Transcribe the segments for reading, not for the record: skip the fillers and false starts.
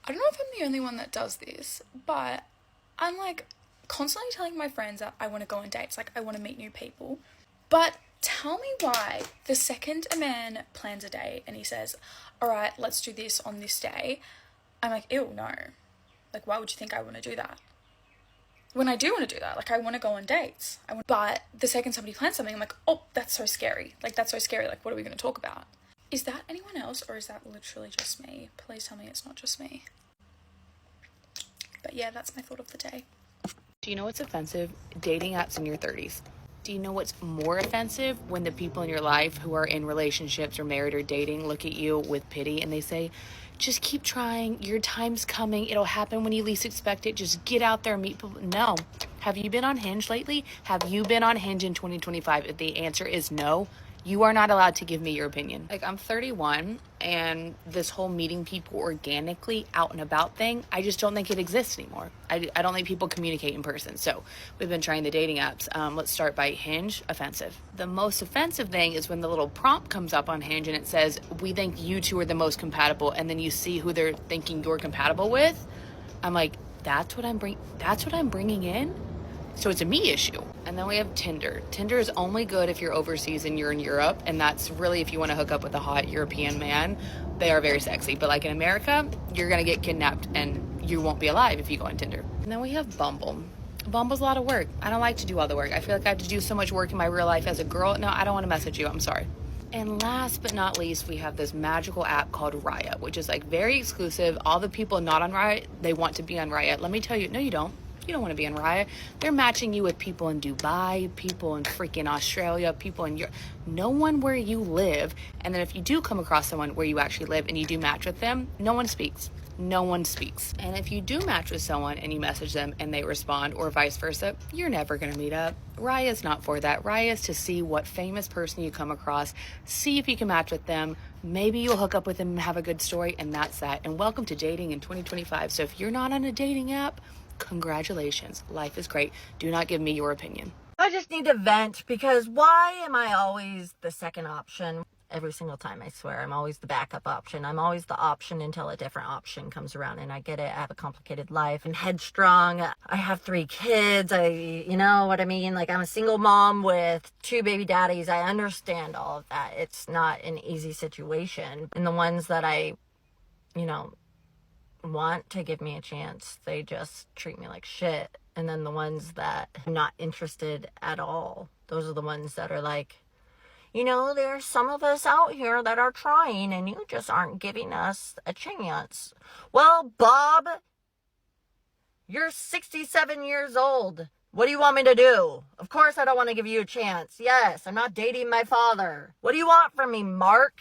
I don't know if I'm the only one that does this, but I'm like constantly telling my friends that I want to go on dates, like I want to meet new people. But tell me why the second a man plans a date and he says, all right, let's do this on this day, I'm like, ew, no. Like, why would you think I want to do that? When I do want to do that, like I want to go on dates. But the second somebody plans something, I'm like, oh, that's so scary. Like, that's so scary. Like, what are we going to talk about? Is that anyone else, or is that literally just me? Please tell me it's not just me. But yeah, that's my thought of the day. Do you know what's offensive? Dating apps in your 30s. Do you know what's more offensive? When the people in your life who are in relationships or married or dating look at you with pity and they say, just keep trying. Your time's coming. It'll happen when you least expect it. Just get out there and meet people. No. Have you been on Hinge lately? Have you been on Hinge in 2025? If the answer is no, you are not allowed to give me your opinion. Like, I'm 31, and this whole meeting people organically out and about thing, I just don't think it exists anymore. I don't think people communicate in person. So we've been trying the dating apps. Let's start by Hinge. Offensive. The most offensive thing is when the little prompt comes up on Hinge and it says, we think you two are the most compatible, and then you see who they're thinking you're compatible with. I'm like, that's what I'm bringing in? So it's a me issue. And then we have Tinder. Tinder is only good if you're overseas and you're in Europe, and that's really if you want to hook up with a hot European man. They are very sexy. But like in America, you're going to get kidnapped and you won't be alive if you go on Tinder. And then we have Bumble. Bumble's a lot of work. I don't like to do all the work. I feel like I have to do so much work in my real life as a girl. No, I don't want to message you. I'm sorry. And last but not least, we have this magical app called Riot, which is like very exclusive. All the people not on Riot, they want to be on Riot. Let me tell you, no, you don't. You don't want to be on Riot. They're matching you with people in Dubai, people in freaking Australia, people in Europe. No one where you live. And then if you do come across someone where you actually live and you do match with them, no one speaks. No one speaks. And if you do match with someone and you message them and they respond, or vice versa, you're never going to meet up. Riot's not for that. Riot's to see what famous person you come across, see if you can match with them. Maybe you'll hook up with them and have a good story, and that's that. And welcome to dating in 2025. So if you're not on a dating app, congratulations. Life is great. Do not give me your opinion. I just need to vent, because why am I always the second option? Every single time, I swear. I'm always the backup option. I'm always the option until a different option comes around. And I get it. I have a complicated life and headstrong. I have 3 kids. You know what I mean? Like, I'm a single mom with 2 baby daddies. I understand all of that. It's not an easy situation. And the ones that I, want to give me a chance, they just treat me like shit. And then the ones that I'm not interested at all, those are the ones that are like, there's some of us out here that are trying and you just aren't giving us a chance. Well, Bob, you're 67 years old. What do you want me to do? Of course I don't want to give you a chance. Yes, I'm not dating my father. What do you want from me, Mark?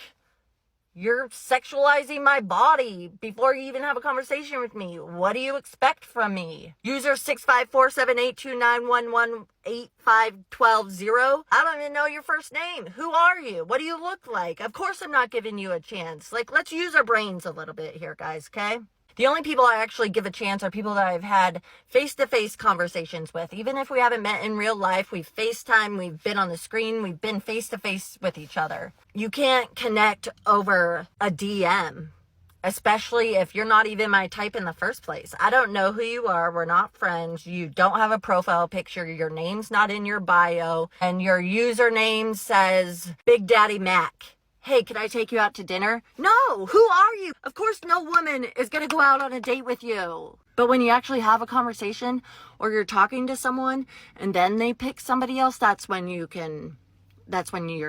You're sexualizing my body before you even have a conversation with me. What do you expect from me? User 6547829118512. I don't even know your first name. Who are you? What do you look like? Of course I'm not giving you a chance. Like, let's use our brains a little bit here, guys, okay? The only people I actually give a chance are people that I've had face-to-face conversations with. Even if we haven't met in real life, we've FaceTime, we've been on the screen, we've been face-to-face with each other. You can't connect over a DM, especially if you're not even my type in the first place. I don't know who you are. We're not friends. You don't have a profile picture. Your name's not in your bio. And your username says Big Daddy Mac. Hey, can I take you out to dinner? No, who are you? Of course no woman is going to go out on a date with you. But when you actually have a conversation or you're talking to someone and then they pick somebody else, that's when you're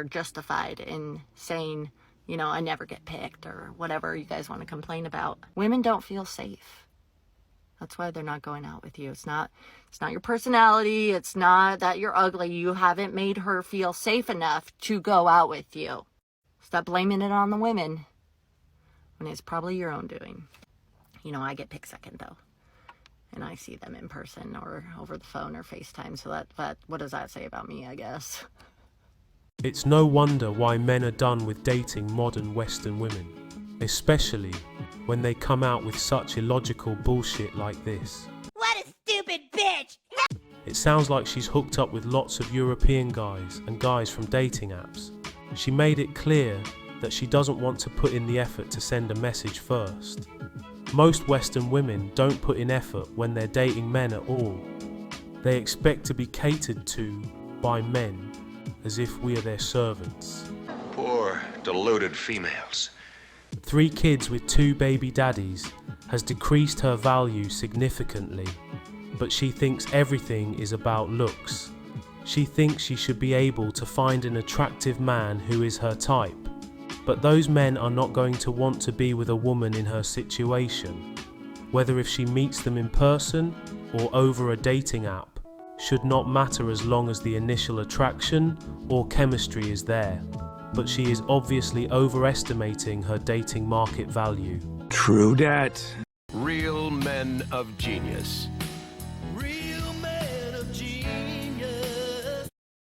justified in saying, I never get picked, or whatever you guys want to complain about. Women don't feel safe. That's why they're not going out with you. It's not your personality. It's not that you're ugly. You haven't made her feel safe enough to go out with you. Stop blaming it on the women when it's probably your own doing. I get picked second, though. And I see them in person or over the phone or FaceTime. So that what does that say about me, I guess? It's no wonder why men are done with dating modern Western women, especially when they come out with such illogical bullshit like this. What a stupid bitch! It sounds like she's hooked up with lots of European guys and guys from dating apps. She made it clear that she doesn't want to put in the effort to send a message first. Most Western women don't put in effort when they're dating men at all. They expect to be catered to by men as if we are their servants. Poor, deluded females. 3 kids with 2 baby daddies has decreased her value significantly, but she thinks everything is about looks. She thinks she should be able to find an attractive man who is her type, but those men are not going to want to be with a woman in her situation. Whether if she meets them in person or over a dating app should not matter as long as the initial attraction or chemistry is there, but she is obviously overestimating her dating market value. True dat. Real men of genius.